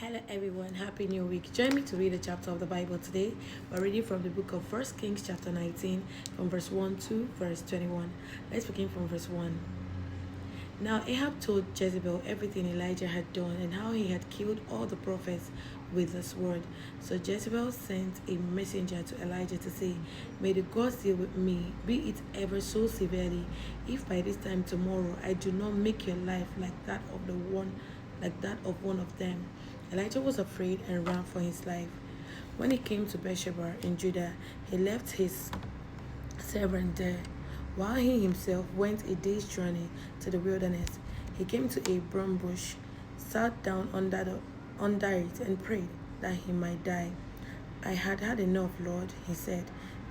Hello everyone, happy new week. Join me to read a chapter of the Bible today. We're reading from the book of 1 Kings chapter 19 from verse 1 to verse 21. Let's begin from verse 1. Now Ahab told Jezebel everything Elijah had done and how he had killed all the prophets with the sword. So Jezebel sent a messenger to Elijah to say, "May the gods deal with me, be it ever so severely, if by this time tomorrow I do not make your life like that of one of them." Elijah was afraid and ran for his life. When he came to Beersheba in Judah, he left his servant there, while he himself went a day's journey to the wilderness. He came to a bramble bush, sat down under it, and prayed that he might die. "I had had enough, Lord," he said.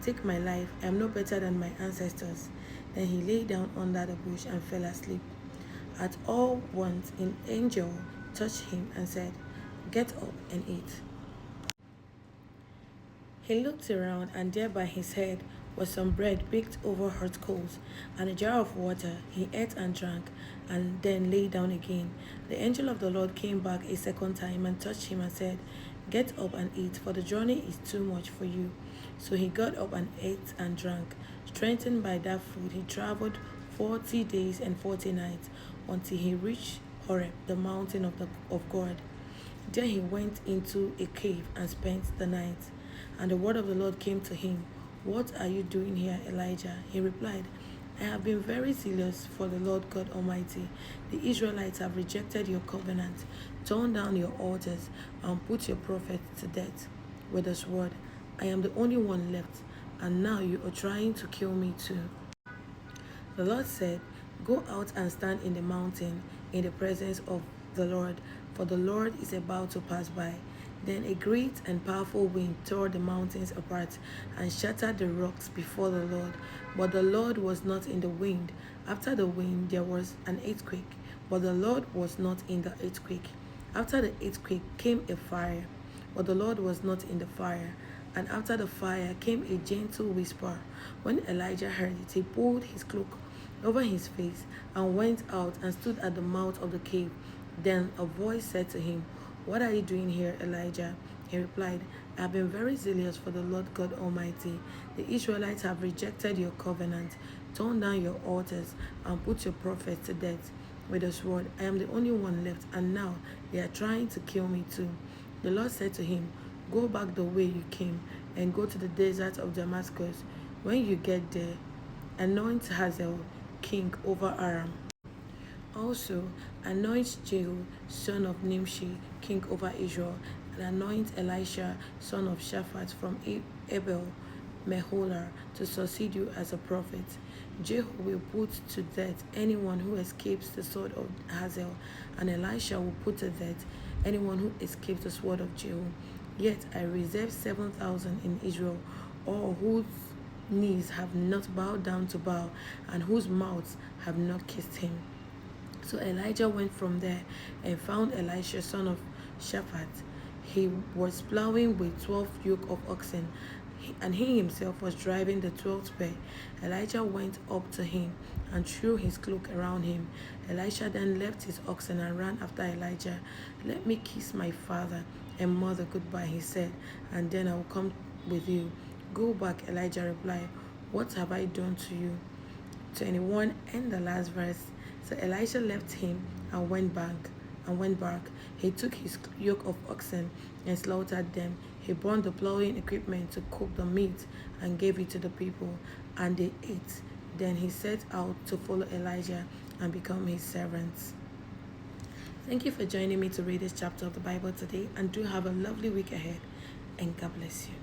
"Take my life. I am no better than my ancestors." Then he lay down under the bush and fell asleep. At all once, an angel touched him and said, "Get up and eat." He looked around, and there by his head was some bread baked over hot coals and a jar of water. He ate and drank, and then lay down again. The angel of the Lord came back a second time and touched him and said, "Get up and eat, for the journey is too much for you." So he got up and ate and drank. Strengthened by that food, he traveled 40 days and 40 nights until he reached Horeb, the mountain of God. There he went into a cave and spent the night. And the word of the Lord came to him, "What are you doing here, Elijah?" He replied, "I have been very zealous for the Lord God Almighty. The Israelites have rejected your covenant, torn down your altars, and put your prophets to death with the sword. I am the only one left, and now you are trying to kill me too." The Lord said, "Go out and stand in the mountain in the presence of the Lord, for the Lord is about to pass by." Then a great and powerful wind tore the mountains apart and shattered the rocks before the Lord. But the Lord was not in the wind. After the wind there was an earthquake, but the Lord was not in the earthquake. After the earthquake came a fire, but the Lord was not in the fire. And after the fire came a gentle whisper. When Elijah heard it, he pulled his cloak over his face and went out and stood at the mouth of the cave. Then a voice said to him, "What are you doing here, Elijah?" He replied, "I have been very zealous for the Lord God Almighty. The Israelites have rejected your covenant, torn down your altars, and put your prophets to death with a sword. I am the only one left, and now they are trying to kill me too." The Lord said to him, "Go back the way you came and go to the desert of Damascus. When you get there, anoint Hazael king over Aram. Also, anoint Jehu, son of Nimshi, king over Israel, and anoint Elisha, son of Shaphat from Abel Meholah, to succeed you as a prophet. Jehu will put to death anyone who escapes the sword of Hazael, and Elisha will put to death anyone who escapes the sword of Jehu. Yet I reserve 7,000 in Israel, all whose knees have not bowed down to Baal, and whose mouths have not kissed him." So Elijah went from there and found Elisha, son of Shaphat. He was plowing with 12 yoke of oxen, and he himself was driving the 12th pair. Elijah went up to him and threw his cloak around him. Elisha then left his oxen and ran after Elijah. "Let me kiss my father and mother goodbye," he said, "and then I will come with you." "Go back," Elijah replied. "What have I done to you?" 21 and the last verse. So Elisha left him and went back. He took his yoke of oxen and slaughtered them. He burned the plowing equipment to cook the meat and gave it to the people, and they ate. Then he set out to follow Elijah and become his servants. Thank you for joining me to read this chapter of the Bible today, and do have a lovely week ahead, and God bless you.